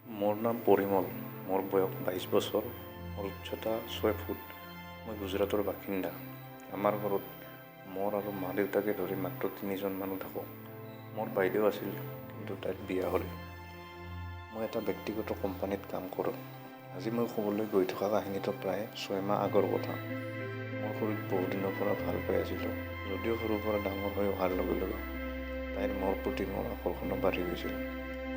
মোৰ নাম পৰিমল। মোৰ বয়স 22 বছৰ। মোৰ উচ্চতা 6 ফুট। মই গুজৰাটৰ বাসিন্দা। আমাৰ ঘৰত মোৰ আৰু মা দেউতাকে ধৰি মাত্ৰ 3জন মানুহ থাকোঁ। মোৰ বাইদেউ আছিল, কিন্তু তাইৰ বিয়া হ'ল। মই এটা ব্যক্তিগত কোম্পানীত কাম কৰোঁ। আজি মই ক'বলৈ গৈ থকা কাহিনীটো প্ৰায় 6 মাহ আগৰ কথা। মোৰ খুৰীক বহুদিনৰ পৰা ভাল পাই আছিলোঁ, যদিও সৰুৰ পৰা ডাঙৰ হৈ অহাৰ লগে লগে তাইৰ মোৰ প্ৰতি মোৰ আকৰ্ষণো বাঢ়ি গৈছিল।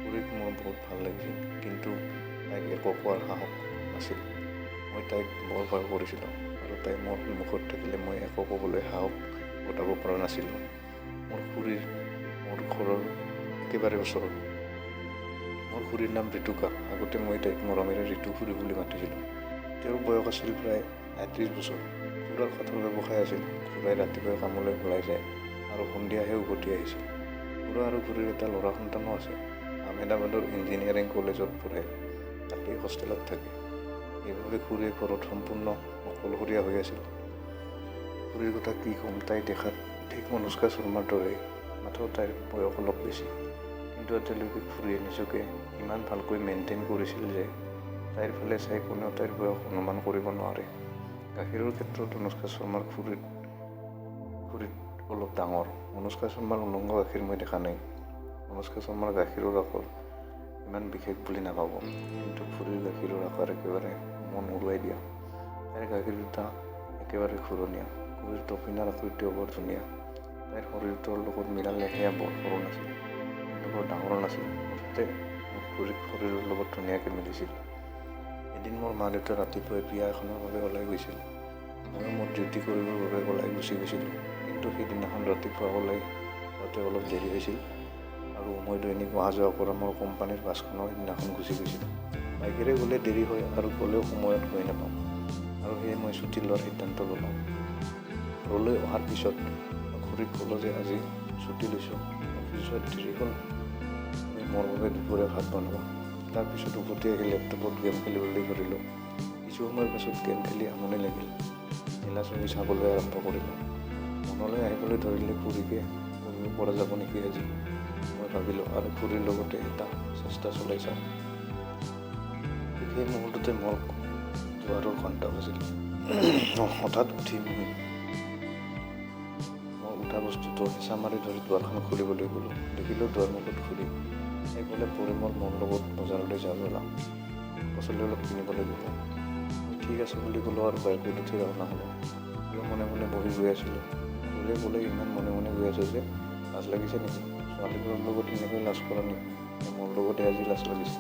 খুৰীক মোৰ বহুত ভাল লাগিছিল, কিন্তু তাইক একো কোৱাৰ সাহস নাছিল। মই তাইক বৰ ভয় কৰিছিলোঁ, আৰু তাই মোৰ সন্মুখত থাকিলে মই একো ক'বলৈ সাহস গোটাব পৰা নাছিলোঁ। মোৰ খুৰীৰ মোৰ ঘৰৰ একেবাৰে ওচৰত। মোৰ খুৰীৰ নাম ঋতুকা। আগতে মই তাইক মৰমেৰে ঋতু খুৰী বুলি মাতিছিলোঁ। তেওঁৰ বয়স আছিল প্ৰায় ৩৮ বছৰ। খুৰাৰ কাঠৰ ব্যৱসায় আছিল। খুৰাই ৰাতিপুৱাই কামলৈ ওলাই যায় আৰু সন্ধিয়াহে উভতি আহিছিল। খুৰা আৰু খুৰীৰ এটা ল'ৰা সন্তানো আছে। আহমেদাবাদৰ ইঞ্জিনিয়াৰিং কলেজত পঢ়ে, তাতেই হোষ্টেলত থাকে। এইভাৱে খুৰীয়ে ঘৰত সম্পূৰ্ণ অকলশৰীয়া হৈ আছিল। খুৰীৰ কথা কি ক'ম, তাই দেখাত ঠিক অনুষ্কা শৰ্মাৰ দৰেই, মাথো তাইৰ বয়স অলপ বেছি। কিন্তু এতিয়ালৈকে খুৰীয়ে নিজকে ইমান ভালকৈ মেইনটেইন কৰিছিল যে তাইৰ ফালে চাই কোনেও তাইৰ বয়স অনুমান কৰিব নোৱাৰে। গাখীৰৰ ক্ষেত্ৰত অনুষ্কা শৰ্মাৰ খুৰীত অলপ ডাঙৰ। অনুষ্কা শৰ্মাৰ উলংগ গাখীৰ মই দেখা নাই। অনুষ্কা শৰ্মাৰ গাখীৰৰ আকাৰ ইমান বিশেষ বুলি নাভাবোঁ, কিন্তু খুৰীৰ গাখীৰৰ আকাৰ একেবাৰে মন উৰুৱাই দিয়া। তাইৰ গাখীৰ দুটা একেবাৰে ঘূৰণীয়া। খুৰীৰ টপিনাৰ আকৃতিও বৰ ধুনীয়া। তাইৰ শৰীৰটোৰ লগত মিলালে সেয়া বৰ সৰু নাছিল, কিন্তু বৰ ডাঙৰ নাছিল। মুঠতে মোৰ খুৰীৰ শৰীৰৰ লগত ধুনীয়াকৈ মিলিছিল। এদিন মোৰ মা দেউতা ৰাতিপুৱাই বিয়া এখনৰ বাবে ওলাই গৈছিল। ময়ো মোৰ ডিউটি কৰিবৰ বাবে ওলাই গুচি গৈছিলোঁ, কিন্তু সেইদিনাখন ৰাতিপুৱা ওলাই যাওঁতে অলপ দেৰি হৈছিল, আৰু মই দৈনিক অহা যোৱা কৰা মোৰ কোম্পানীৰ বাছখনো সেইদিনাখন গুচি গৈছিল। বাইকেৰে গ'লে দেৰি হয় আৰু গ'লেও সময়ত গৈ নাপাওঁ, আৰু সেয়ে মই ছুটী লোৱাৰ সিদ্ধান্ত ল'লোঁ। ঘৰলৈ অহাৰ পিছত খুৰীক ক'লোঁ যে আজি ছুটী লৈছোঁ, অফিচ যোৱাত দেৰি হ'ল, তুমি মোৰ বাবে দুপৰীয়া ভাত বনাবা। তাৰপিছত উভতি আহি লেপটপত গেম খেলিবলৈ ধৰিলোঁ। কিছু সময়ৰ পাছত গেম খেলি আমনি লাগিল। নীলা ছবি চাবলৈ আৰম্ভ কৰিলোঁ। মনলৈ আহিবলৈ ধৰিলে খুৰীকে কৰিব পৰা যাব নেকি আজি, মই ভাবিলোঁ, আৰু খুৰীৰ লগতে এটা চেষ্টা চলাই চাওঁ। সেই মুহূৰ্ততে মোৰ দুৱাৰৰ ঘণ্টা বাজিল। হঠাৎ উঠি মই উঠা বস্তুটো হেঁচা মাৰি ধৰি দুৱাৰখন খুলিবলৈ গ'লোঁ। দেখিলোঁ দুৱাৰমুখত খুৰী। তাই ক'লে, পৰিমল, মোৰ লগত বজাৰলৈ যাওঁ ব'লা, পাচলি অলপ কিনিবলৈ গ'লোঁ। মই ঠিক আছে বুলি ক'লোঁ আৰু বাইকত উঠি ৰাওনা হ'লোঁ। মনে মনে বহি গৈ আছিলোঁ। খুৰীয়ে ক'লে, ইমান মনে মনে গৈ আছোঁ যে, লাজ লাগিছে নেকি? ছোৱালীবোৰৰ লগত এনেকৈ লাজ কৰা নেকি? মোৰ লগতে আজি লাজ লাগিছে।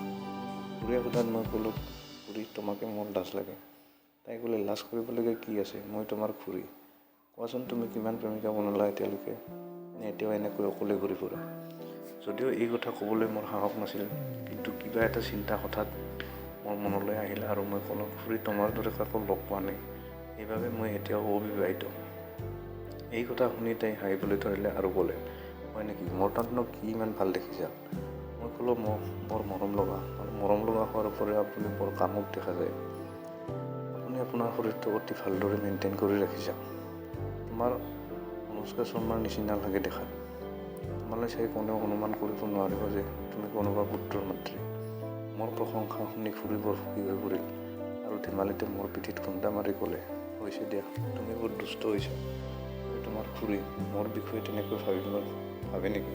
খুৰীয়ে সোধাত মই ক'লোঁ, খুৰী, তোমাকে মোৰ লাজ লাগে। তাই ক'লে, লাজ কৰিবলগীয়া কি আছে? মই তোমাৰ খুৰী। কোৱাচোন, তুমি কিমান প্ৰেমিকা বনালা এতিয়ালৈকে? নে এতিয়াও এনেকৈ অকলে ঘূৰি ফুৰা? যদিও এই কথা ক'বলৈ মোৰ সাহস নাছিল, কিন্তু কিবা এটা চিন্তা হঠাৎ মোৰ মনলৈ আহিল, আৰু মই ক'লোঁ, খুৰী, তোমাৰ দৰে কাকো লগ পোৱা নাই। সেইবাবে মই এতিয়াও অবিবাহিত। এই কথা শুনি তাই হাঁহিবলৈ ধৰিলে আৰু ক'লে, হয় নেকি? মোৰ তাতনো কি ইমান ভাল দেখিছা? মই ক'লোঁ, বৰ মৰম লগা, আৰু মৰম লগা হোৱাৰ উপৰিও আপুনি বৰ কামুক দেখা যায়। আপুনি আপোনাৰ শৰীৰটো অতি ভালদৰে মেইনটেইন কৰি ৰাখিছে। তোমাৰ অনুষ্কা শৰ্মাৰ নিচিনা লাগে দেখাত। তোমালৈ চাই কোনেও অনুমান কৰিব নোৱাৰিব যে তুমি কোনোবা পুত্ৰৰ মাতৃ। মোৰ প্ৰশংসা শুনি খুৰী বৰ সুখী হৈ পৰিল, আৰু ধেমালিতে মোৰ পিঠিত খুন্দা মাৰি ক'লে, হৈছে দিয়া, তুমি বৰ দুষ্ট হৈছা। তোমাৰ খুৰী মোৰ বিষয়ে তেনেকৈ ভাবে নেকি?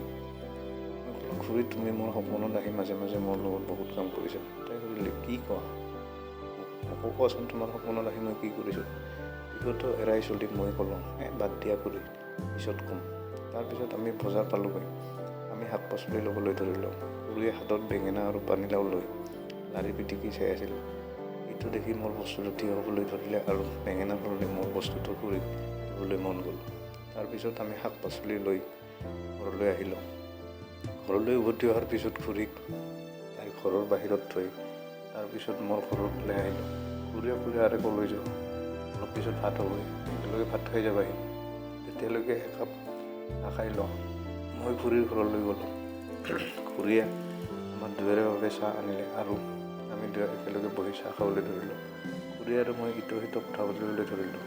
মই ক'লোঁ, খুৰী, তুমি মোৰ সপোনত আহি মাজে মাজে মোৰ লগত বহুত কাম কৰিছা। তাই সুধিলে, কি কোৱা? মোকো কোৱাচোন, তোমাৰ সপোনত আহি মই কি কৰিছোঁ? পিছতো এৰাই চলি মই ক'লোঁ, বাদ দিয়া খুৰী, পিছত ক'ম। তাৰপিছত আমি বজাৰ পালোঁগৈ। আমি শাক পাচলি ল'বলৈ ধৰিলোঁ। খুৰীয়ে হাতত বেঙেনা আৰু পানীলাও লৈ লাৰি পিটিকি চাই আছিল। এইটো দেখি মোৰ বস্তুটো থিয় হ'বলৈ ধৰিলে, আৰু বেঙেনা সলনি মোৰ বস্তুটো খুৰীক দিবলৈ মন গ'ল। তাৰপিছত আমি শাক পাচলি লৈ ঘৰলৈ আহিলোঁ। ঘৰলৈ উভতি অহাৰ পিছত খুৰীক তাইৰ ঘৰৰ বাহিৰত থৈ তাৰপিছত মোৰ ঘৰলৈ আহিলোঁ। খুৰীয়ে ক'লে, আৰে ক'লৈ যোৱা? অলপ পিছত ভাত হ'বই, একেলগে ভাত খাই যাবাহি। তেতিয়ালৈকে একাপ চাহ খাই লওঁ। মই খুৰীৰ ঘৰলৈ গ'লোঁ। খুৰীয়ে আমাৰ দুয়োৰে বাবে চাহ আনিলে, আৰু আমি দুয়ো একেলগে বহি চাহ খাবলৈ ধৰিলোঁ। খুৰী আৰু মই ইটো সিটো কথা পাতিবলৈ ধৰিলোঁ।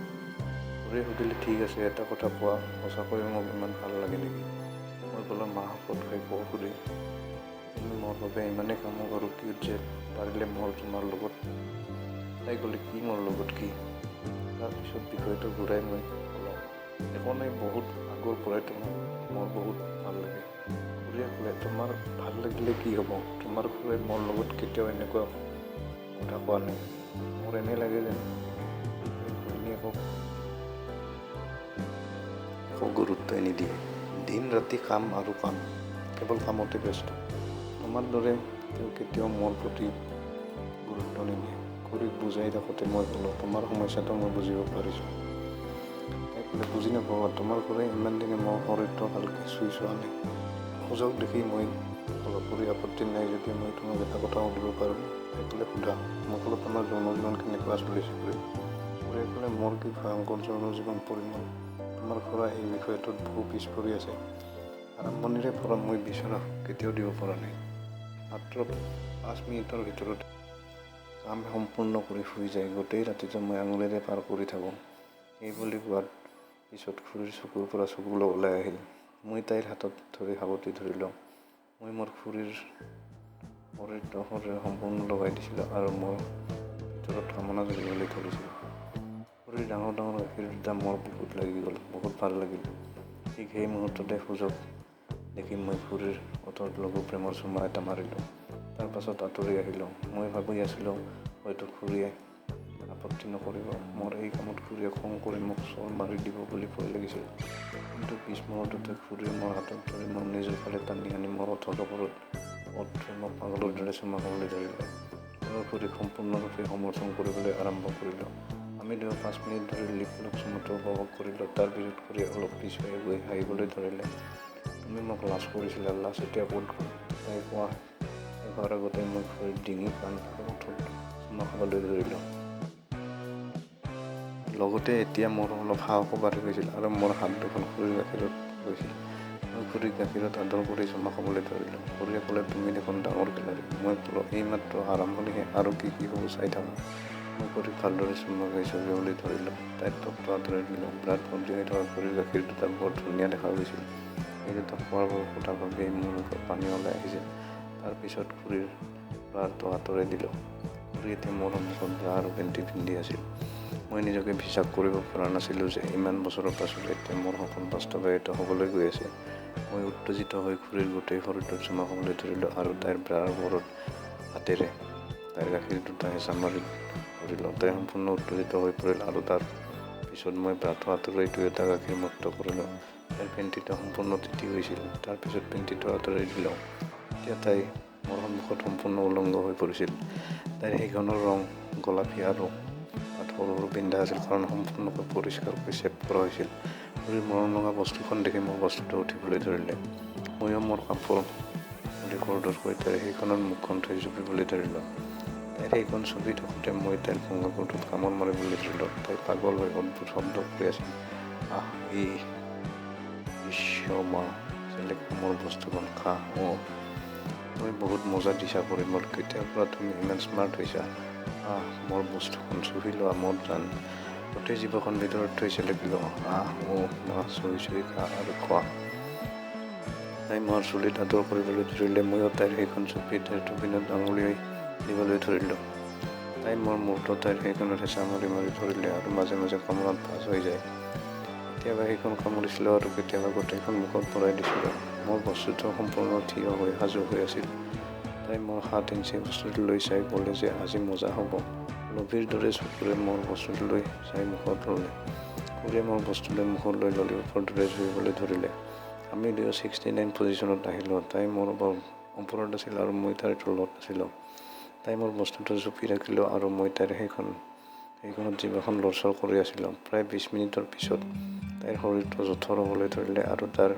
খুৰীয়ে সুধিলে, ঠিক আছে, এটা কথা কোৱা, সঁচাকৈয়ে মোক ইমান ভাল লাগে নেকি? মই ক'লোঁ, মা শপত খাই কওঁ খুৰী, তুমি মোৰ বাবে ইমানেই কাম কৰোঁ কি যে পাৰিলে মোৰ তোমাৰ লগত। তাই ক'লে কি মোৰ লগত কি? তাৰপিছত বিষয়টো ঘূৰাই মই ক'লোঁ একো নাই, বহুত আগৰ পৰাই তোমাক মোৰ বহুত ভাল লাগে। খুৰীয়ে ক'লে তোমাৰ ভাল লাগিলে কি হ'ব? তোমাৰ খুৰীয়ে মোৰ লগত কেতিয়াও এনেকুৱা কথা কোৱা নাই। মোৰ এনেই লাগে যেন ঘৈণীয়েকক একো গুৰুত্বই নিদিয়ে। দিন ৰাতি কাম আৰু কাম, কেৱল কামতে ব্যস্ত। তোমাৰ দৰে তেওঁ কেতিয়াও মোৰ প্ৰতি গুৰুত্ব নিদিয়ে। খুৰীক বুজাই থাকোঁতে মই ক'লোঁ তোমাৰ সমস্যাটো মই বুজিব পাৰিছোঁ। তাই ক'লে বুজি নাপাওঁ, তোমাৰ খুৰীয়ে ইমান দিনে মোৰ শৰীৰটো ভালকৈ চুই চোৱা নাই। সুযোগ দেখি মই ক'লোঁ খুৰী আপত্তি নাই যদি মই তোমাক এটা কথা সুধিব পাৰোঁ? তাই ক'লে সোধা। মই ক'লোঁ তোমাৰ যৌন জীৱন কেনেকুৱা চলিছে খুৰী? খুৰীয়ে ক'লে মোৰ কি ভয়ংকৰ যৌন জীৱন পৰিমল। তোমাৰ খুৰা এই বিষয়টোত বহু পিছ পৰি আছে। আৰম্ভণিৰে পৰা মই বিচৰা কেতিয়াও দিব পৰা নাই। মাত্ৰ 5 মিনিটৰ ভিতৰত কাম সম্পূৰ্ণ কৰি শুই যায়। গোটেই ৰাতিটো মই আঙুলিৰে পাৰ কৰি থাকোঁ। এই বুলি কোৱাৰ পিছত খুৰীৰ চকুৰ পৰা চকু ওলাই আহিল। মই তাইৰ হাতত ধৰি সাৱটি ধৰিলোঁ। মই মোৰ খুৰীৰ শৰীৰটো সম্পূৰ্ণ লগাই দিছিলোঁ আৰু মোৰ ভিতৰত কামনা জ্বলিবলৈ ধৰিছিল। খুৰীৰ ডাঙৰ ডাঙৰ গাখীৰ দুটা মোৰ বহুত লাগি গ'ল, বহুত ভাল লাগিল। ঠিক সেই মুহূৰ্ততে সুযোগ দেখি মই খুৰীৰ ওঠত লঘু প্ৰেমৰ চুমা এটা মাৰিলোঁ। তাৰ পাছত আঁতৰি আহিলোঁ। মই ভাবি আছিলোঁ হয়তো খুৰীয়ে আপত্তি নকৰিব। মোৰ এই কামত খুৰীয়ে খং কৰি মোক চৰ মাৰি দিব বুলি ভয় লাগিছিল। কিন্তু পিছ মুহূৰ্ততে খুৰীয়ে মোৰ হাতত ধৰি মোক নিজৰ ফালে টানি আনি মোৰ ওঠৰ ওপৰত ওঠ থৈ মোক পাগলৰ দৰে চুমা খাবলৈ ধৰিলে। মই খুৰীক সম্পূৰ্ণৰূপে সমৰ্থন কৰিবলৈ আৰম্ভ কৰিলোঁ। আমি দুয়ো 5 মিনিট ধৰি লিপ-লক চুমাটো উপভোগ কৰিলোঁ। তাৰ পিছত খুৰীয়ে অলপ পিছুৱাই গৈ হাঁহিবলৈ ধৰিলে। তুমি মোক লাজ কৰিছিলা, লাজ এতিয়া ক'ত গ'ল? তাই কোৱা শেষ হোৱাৰ আগতে মই খুৰীৰ ডিঙি, কাণ আৰু ওঠত চুমা খাবলৈ ধৰিলোঁ। লগতে এতিয়া মোৰ অলপ সাহসো বাঢ়ি গৈছিল আৰু মোৰ হাত দুখন খুৰীৰ গাখীৰত গৈছিল। মই খুৰীক গাখীৰত আদৰ কৰি চুমা খাবলৈ ধৰিলোঁ। খুৰীয়ে ক'লে তুমি দেখোন ডাঙৰ খেলাড়ী। মই ক'লোঁ এইমাত্ৰ আৰম্ভণিহে, আৰু কি কি হ'ব চাই থাকা। মই খুৰীক ভালদৰে চুমা খাই চুহিবলৈ ধৰিলোঁ। তাইৰ ত্বকটো আঁতৰাই দিলোঁ। ব্লাড ভৰ্তি হৈ থকা খুৰীৰ গাখীৰ দুটা বৰ ধুনীয়া দেখা গৈছিল। এই দুটা খোৱাৰ কথা ভাবিয়েই মোৰ মুখত পানী ওলাই আহিছিল। তাৰ পিছত খুৰীৰ ব্ৰাটো আঁতৰাই দিলোঁ। খুৰী এতিয়া মোৰ সন্মুখত ব্ৰা আৰু পেণ্টি পিন্ধি আছিল। মই নিজকে বিশ্বাস কৰিব পৰা নাছিলোঁ যে ইমান বছৰৰ পাছত এতিয়া মোৰ সপোন বাস্তৱায়িত হ'বলৈ গৈ আছে। মই উত্তেজিত হৈ খুৰীৰ গোটেই শৰীৰটোত চুমা খাবলৈ ধৰিলোঁ আৰু তাইৰ ব্ৰাৰ ওপৰত হাতেৰে তাইৰ গাখীৰ দুটা হেঁচা মাৰি ধৰিলোঁ। তাই সম্পূৰ্ণ উত্তেজিত হৈ পৰিল আৰু তাৰ পিছত মই ব্ৰাটো আঁতৰাই দুয়োটা গাখীৰ মুক্ত কৰিলোঁ। তাইৰ পেণ্টিটো সম্পূৰ্ণ তিতি গৈছিল। তাৰ পিছত পেণ্টিটো আঁতৰাই দিলোঁ। এতিয়া তাই মোৰ সন্মুখত সম্পূৰ্ণ উলংগ হৈ পৰিছিল। তাইৰ সেইখনৰ ৰং গোলাপী আৰু তাত সৰু সৰু বিন্ধা আছিল, কাৰণ সম্পূৰ্ণকৈ পৰিষ্কাৰকৈ চেভ কৰা হৈছিল। খুৰীৰ মৰম লগা বস্তুখন দেখি মোৰ বস্তুটো উঠিবলৈ ধৰিলে। ময়ো মোৰ কাপোৰ খুলি খৰধৰকৈ তাইৰ সেইখনত মুখখন থৈ জুপিবলৈ ধৰিলোঁ। তাইৰ সেইখন চুপি থাকোঁতে মই তাইৰ ভংগাটোত কামোৰ মাৰিবলৈ ধৰিলোঁ। তাই পাগল হৈ অদ্ভুত শব্দ কৰি আছিল। আহ মা চেলেক মোৰ বস্তুখন খা। তুমি বহুত মজা দিছা পৰিমল, কেতিয়াৰ পৰা তুমি ইমান স্মাৰ্ট হৈছা? মোৰ বস্তুখন চুহি লোৱা মোৰ জান। গোটেই জীৱখন ভিতৰত থৈ চেলেকিলোঁ। চুহি চুহি খা আৰু খোৱা। তাই মোৰ চুলিত আদৰ কৰিবলৈ ধৰিলে। ময়ো তাইৰ সেইখন চুপি তাইৰ টুপিনত আঙুলি দিবলৈ ধৰিলোঁ। তাই মোৰ মূৰটো তাইৰ সেইখনত হেঁচা মাৰি মাৰি ধৰিলে আৰু মাজে মাজে কামোৰত ভাঁজ হৈ যায়। কেতিয়াবা সেইখন কামুৰিছিলোঁ আৰু কেতিয়াবা গোটেইখন মুখত ভৰাই দিছিলোঁ। মোৰ বস্তুটো সম্পূৰ্ণ থিয় হৈ সাজু হৈ আছিল। তাই মোৰ 7 ইঞ্চি বস্তুটো লৈ চাই ক'লে যে আজি মজা হ'ব। লোভীৰ দৰে চকুৰে মোৰ বস্তুটো লৈ চাই মুখত ল'লে। খুৰীয়ে মোৰ বস্তুলৈ মুখত লৈ ললিপপৰ দৰে চুহিবলৈ ধৰিলে। আমি দুয়ো 69 পজিশ্যনত আহিলোঁ। তাই মোৰ ওপৰত আছিল আৰু মই তাইৰ তলত আছিলোঁ। তাই মোৰ বস্তুটো জুপি ৰাখিলোঁ আৰু মই তাইৰ সেইখনত জিভাখন লৰচৰ কৰি আছিলোঁ। প্ৰায় 20 মিনিটৰ পিছত তাইৰ শৰীৰটো জঠৰ হ'বলৈ ধৰিলে আৰু তাৰ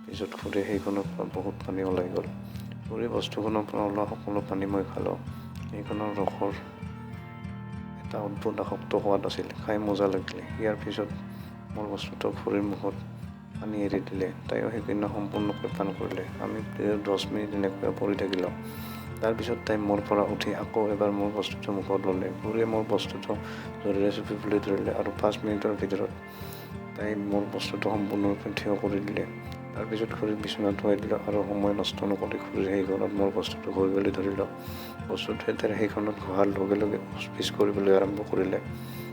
পিছত খুৰীৰ সেইখনৰ পৰা বহুত পানী ওলাই গ'ল। খুৰীৰ বস্তুখনৰ পৰা ওলোৱা সকলো পানী মই খালোঁ। সেইখনৰ ৰসৰ এটা অদ্ভুত আসক্ত সোৱাদ আছিল। খাই মজা লাগিলে। ইয়াৰ পিছত মোৰ বস্তুটো খুৰীৰ মুখত পানী এৰি দিলে। তাইও সেইখিনি সম্পূৰ্ণকৈ পান কৰিলে। আমি 10 মিনিট এনেকৈ পৰি থাকিলোঁ। তাৰপিছত তাই মোৰ পৰা উঠি আকৌ এবাৰ মোৰ বস্তুটো মুখত ল'লে। খুৰীয়ে মোৰ বস্তুটো জোৰেৰে চুপিবলৈ ধৰিলে আৰু 5 মিনিটৰ ভিতৰত তাই মোৰ বস্তুটো সম্পূৰ্ণৰূপে থিয় কৰি দিলে। তাৰপিছত খুৰীক বিচনাত থৈ দিলোঁ আৰু সময় নষ্ট নকৰি খুৰীৰ সেইখনত মোৰ বস্তুটো ঘঁহিবলৈ ধৰিলোঁ। বস্তুটোৱে তাইৰ সেইখনত ঘঁহাৰ লগে লগে পিচ কৰিবলৈ আৰম্ভ কৰিলে।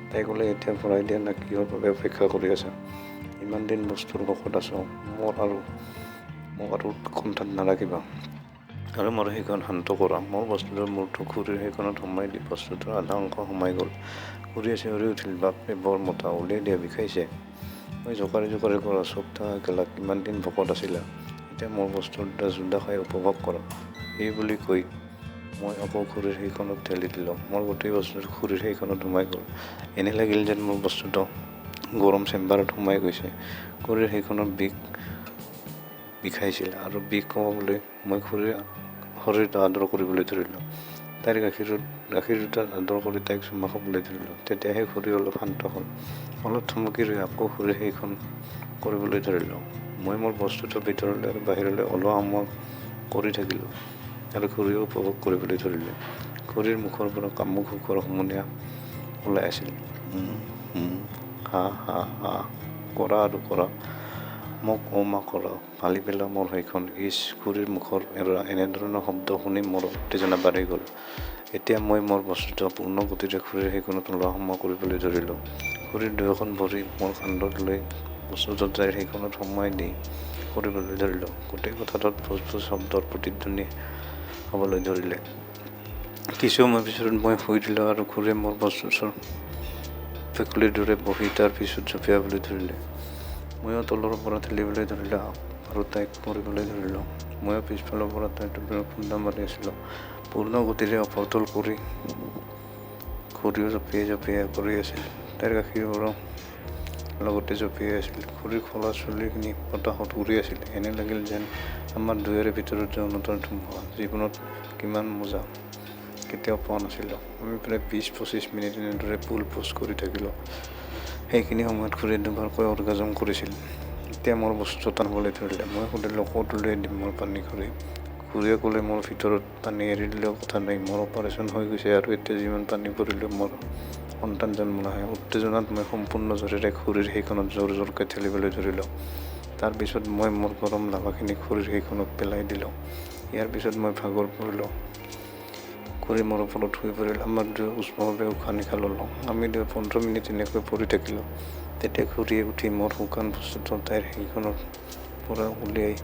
তাই ক'লে, এতিয়া ভৰাই দিয়া না কিহৰ বাবে অপেক্ষা কৰি আছা? ইমান দিন বস্তুৰ ভোকত আছোঁ, মোক আৰু কণ্ঠাত নাৰাখিবা আৰু মোৰ সেইখন শান্ত কৰা। মোৰ বস্তুটোৰ মূৰটো খুৰীৰ সেইখনত সোমাই দি বস্তুটোৰ আধা অংশ সোমাই গ'ল। খুৰীয়ে চিঞৰি উঠিল, বাপৰে বৰ মতা, উলিয়াই দিয়া, বিষাইছে। মই জোকাৰি কৰা, চুপ থাকা কেলা, কিমান দিন ভোকত আছিলা? এতিয়া মোৰ বস্তুৰ দুটা জোদা খাই উপভোগ কৰা। এই বুলি কৈ মই আকৌ খুৰীৰ সেইখনত ঠেলি দিলোঁ। মোৰ গোটেই বস্তুটো খুৰীৰ সেইখনত সোমাই গ'ল। এনে লাগিল যেন মোৰ বস্তুটো গৰম চেম্বাৰত সোমাই গৈছে। খুৰীৰ সেইখনত বিষাইছিল আৰু বিষ কমাবলৈ মই খুৰীৰ শৰীৰটো আদৰ কৰিবলৈ ধৰিলোঁ। তাইৰ গাখীৰ দুটাত আদৰ কৰি তাইক চুমা খাবলৈ ধৰিলোঁ। তেতিয়াহে খুৰী অলপ শান্ত হ'ল। অলপ থমকি ৰৈ আকৌ খুৰীৰ সেইখন কৰিবলৈ ধৰিলোঁ। মই মোৰ বস্তুটো ভিতৰলৈ আৰু বাহিৰলৈ ওলোৱা সোমোৱা কৰি থাকিলোঁ আৰু খুৰীও উপভোগ কৰিবলৈ ধৰিলে। খুৰীৰ মুখৰ পৰা কামুক সুখৰ সমনীয়া ওলাই আছিল। হা হা হা, কৰা আৰু কৰা, মোক মা কৰা, ফালি পেলা মোৰ সেইখন। ইচ, খুৰীৰ মুখৰ এনেধৰণৰ শব্দ শুনি মোৰ উত্তেজনা বাঢ়ি গ'ল। এতিয়া মই মোৰ বস্তুটো পূৰ্ণ গতিৰে খুৰীৰ সেইখনত ওলোৱা সোমোৱা কৰিবলৈ ধৰিলোঁ। খুৰীৰ দুয়োখন ভৰি মোৰ কান্ধত লৈ বস্তুটো তাইৰ সেইখনত সোমাই দি কৰিবলৈ ধৰিলোঁ। গোটেই কথাটোত ভুচ ভুচ শব্দৰ প্ৰতিধ্বনি হ'বলৈ ধৰিলে। কিছু সময় পিছত মই শুই দিলোঁ আৰু খুৰীয়ে মোৰ বস্তুটোৰ ভেকুলীৰ দৰে বহি তাৰ পিছত জঁপিয়াবলৈ ধৰিলে। ময়ো তলৰ পৰা ঠেলিবলৈ ধৰিলোঁ আৰু তাইক কৰিবলৈ ধৰিলোঁ। ময়ো পিছফালৰ পৰা তাইৰ টোপনিৰ খুন্দা মাৰি আছিলোঁ। পূৰ্ণ গতিৰে অপতল কৰি খুৰীও জঁপিয়াই কৰি আছিল। তাইৰ গাখীৰবোৰো লগতে জঁপিয়াই আছিল। খুৰীৰ খোলা চুলিখিনি বতাহত উৰি আছিল। এনে লাগিল যেন আমাৰ দুয়োৰে ভিতৰত যৌনতাৰ ধুমুহা। জীৱনত কিমান মজা কেতিয়াও পোৱা নাছিলোঁ। আমি প্ৰায় 20-25 মিনিট এনেদৰে পুল পোষ্ট কৰি থাকিলোঁ। সেইখিনি সময়ত খুৰীয়ে দুবাৰকৈ অৰ্গাজম কৰিছিল। এতিয়া মোৰ বস্তুটো টানিবলৈ ধৰিলে। মই সুধিলোঁ, ক'ত উলিয়াই দিম মোৰ পানী খুৰী? খুৰীয়ে ক'লে, মোৰ ভিতৰত পানী এৰি দিলেও কথা নাই, মোৰ অপাৰেশ্যন হৈ গৈছে আৰু এতিয়া যিমান পানী পৰিলেও মোৰ সন্তান জন্ম নহয়। উত্তেজনাত মই সম্পূৰ্ণ জোৰেৰে খুৰীৰ সেইখনত জোৰকৈ ঠেলিবলৈ ধৰিলোঁ। তাৰপিছত মই মোৰ গৰম লাভাখিনি খুৰীৰ সেইখনত পেলাই দিলোঁ। ইয়াৰ পিছত মই ভাগৰ পৰিলোঁ। খুৰী মোৰ ওপৰত শুই পৰিল। আমাৰ দুয়ো উষ্মভাৱে উশাহ নিশাহ ল'লোঁ। আমি দুয়ো 15 মিনিট এনেকৈ পৰি থাকিলোঁ। তেতিয়া খুৰীয়ে উঠি মোৰ শুকান বস্তুটো তাইৰ সেইখনৰ পৰা উলিয়াই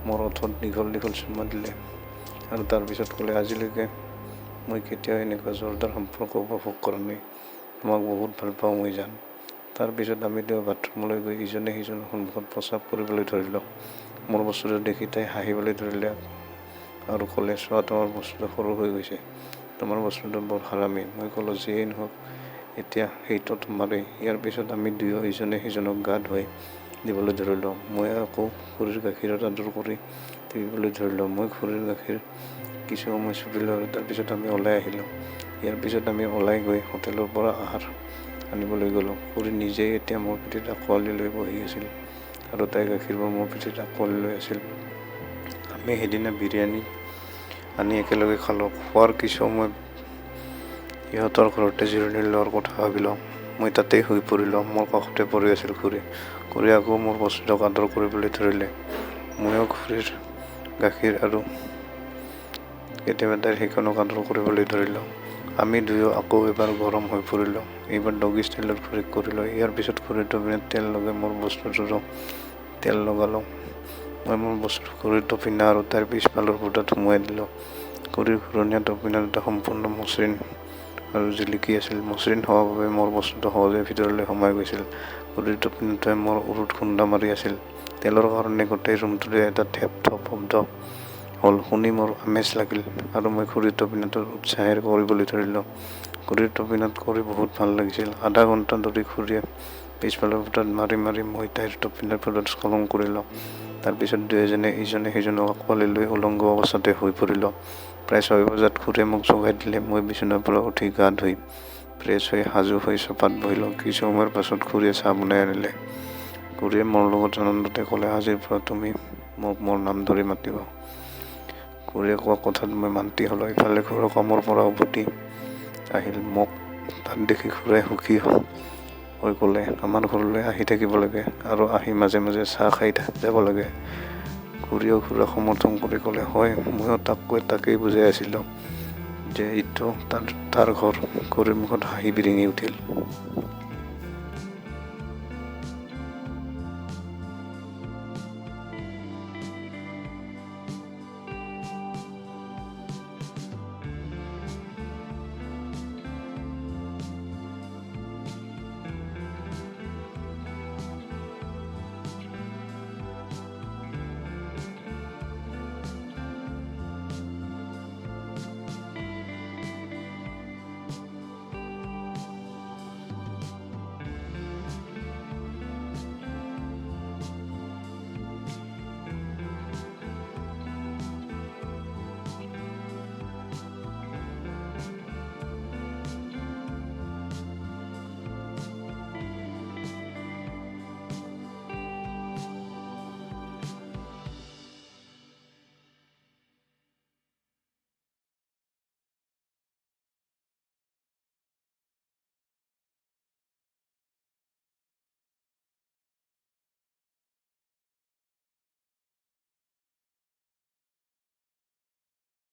মোৰ ওঠত দীঘল চুমা দিলে আৰু তাৰপিছত ক'লে, আজিলৈকে মই কেতিয়াও এনেকুৱা জোৰদাৰ সম্পৰ্ক উপভোগ কৰা নাই। তোমাক বহুত ভাল পাওঁ মই জান। তাৰপিছত আমি দুয়ো বাথৰুমলৈ গৈ ইজনে সিজনৰ সন্মুখত প্ৰস্ৰাৱ কৰিবলৈ ধৰিলোঁ। মোৰ বস্তুটো দেখি তাই হাঁহিবলৈ ধৰিলে আৰু ক'লে, চোৱা, তোমাৰ বস্তুটো সৰু হৈ গৈছে, তোমাৰ বস্তুটো বৰ হাৰামি। মই ক'লোঁ, যিয়েই নহওক এতিয়া সেইটো তোমাৰেই। ইয়াৰ পিছত আমি দুয়ো ইজনে সিজনক গা ধুৱাই দিবলৈ ধৰিলোঁ। মই আকৌ খুৰীৰ গাখীৰত আদৰ কৰি দিবলৈ ধৰিলোঁ। মই খুৰীৰ গাখীৰ কিছু সময় চুপিলোঁ আৰু তাৰপিছত আমি ওলাই আহিলোঁ। ইয়াৰ পিছত আমি ওলাই গৈ হোটেলৰ পৰা আহাৰ আনিবলৈ গ'লোঁ। খুৰী নিজেই এতিয়া মোৰ পিঠিত আঁকোৱালি লৈ বহি আছিল আৰু তাইৰ গাখীৰবোৰ মোৰ পিঠিত আঁকোৱালি লৈ আছিল। আমি সেইদিনা বিৰিয়ানী আনি একেলগে খালোঁ। খোৱাৰ কিছু সময় সিহঁতৰ ঘৰতে জিৰণি লোৱাৰ কথা ভাবিলোঁ। মই তাতেই শুই পৰিলোঁ। মোৰ কাষতে পৰি আছিল খুৰী। খুৰীয়ে আকৌ মোৰ বস্তুটোক আদৰ কৰিবলৈ ধৰিলে। ময়ো খুৰীৰ গাখীৰ আৰু কেতিয়াবা তাইৰ সেইখনক আদৰ কৰিবলৈ ধৰিলোঁ। আমি দুয়ো আকৌ এবাৰ গৰম হৈ পৰিলোঁ। এইবাৰ ডগী ষ্টাইলত খুৰীক কৰিলোঁ। ইয়াৰ পিছত খুৰীৰ টপিনাত তেল লগাই মোৰ বস্তুটোৰো তেল লগালোঁ। মই মোৰ বস্তু খুৰীৰ টপিনা আৰু তাইৰ পিছফালৰ ফুটাত সুমুৱাই দিলোঁ। খুৰীৰ ঘূৰণীয়া টপিনা দুটা সম্পূৰ্ণ মসৃণ আৰু জিলিকি আছিল। মসৃণ হোৱাৰ বাবে মোৰ বস্তুটো সহজে ভিতৰলৈ সোমাই গৈছিল। খুৰীৰ টপিনাটোৱে মোৰ উৰুত খুন্দা মাৰি আছিল। তেলৰ কাৰণে গোটেই ৰুমটোতে এটা থেপ থপ শব্দ হ'ল। শুনি মোৰ আমেজ লাগিল আৰু মই খুৰীৰ টপিনাটোত উৎসাহেৰে কৰিবলৈ ধৰিলোঁ। খুৰীৰ টপিনাত কৰি বহুত ভাল লাগিছিল। আধা ঘণ্টা ধৰি খুৰীয়ে পিছফালৰ ফুটাত মাৰি মই তাইৰ টপিনাৰ ফুটাত স্খলন কৰিলোঁ। তাৰপিছত দুয়োজনে ইজনে সিজনক আঁকোৱালি লৈ উলংগ অৱস্থাতে শুই পৰিলোঁ। প্ৰায় 6 বজাত খুৰীয়ে মোক জগাই দিলে। মই বিচনাৰ পৰা উঠি গা ধুই ফ্ৰেছ হৈ সাজু হৈ চোফাত বহিলোঁ। কিছু সময়ৰ পাছত খুৰীয়ে চাহ বনাই আনিলে। খুৰীয়ে মোৰ লগত আনন্দতে ক'লে, আজিৰ পৰা তুমি মোক মোৰ নাম ধৰি মাতিবা। খুৰীয়ে কোৱা কথাত মই মান্তি হ'লোঁ। ইফালে ঘৰৰ কামৰ পৰা উভতি আহিল। মোক তাত দেখি খুৰীয়ে সুখী হৈ ক'লে আমাৰ ঘৰলৈ আহি থাকিব লাগে আৰু আহি মাজে মাজে চাহ খাই যাব লাগে। ঘূৰিও ঘূৰা সমৰ্থন কৰি ক'লে হয়, ময়ো তাকেই বুজাই আছিলোঁ যে এইটো তাৰ ঘৰ। ঘড়ীৰ মুখত হাঁহি বিৰিঙি উঠিল।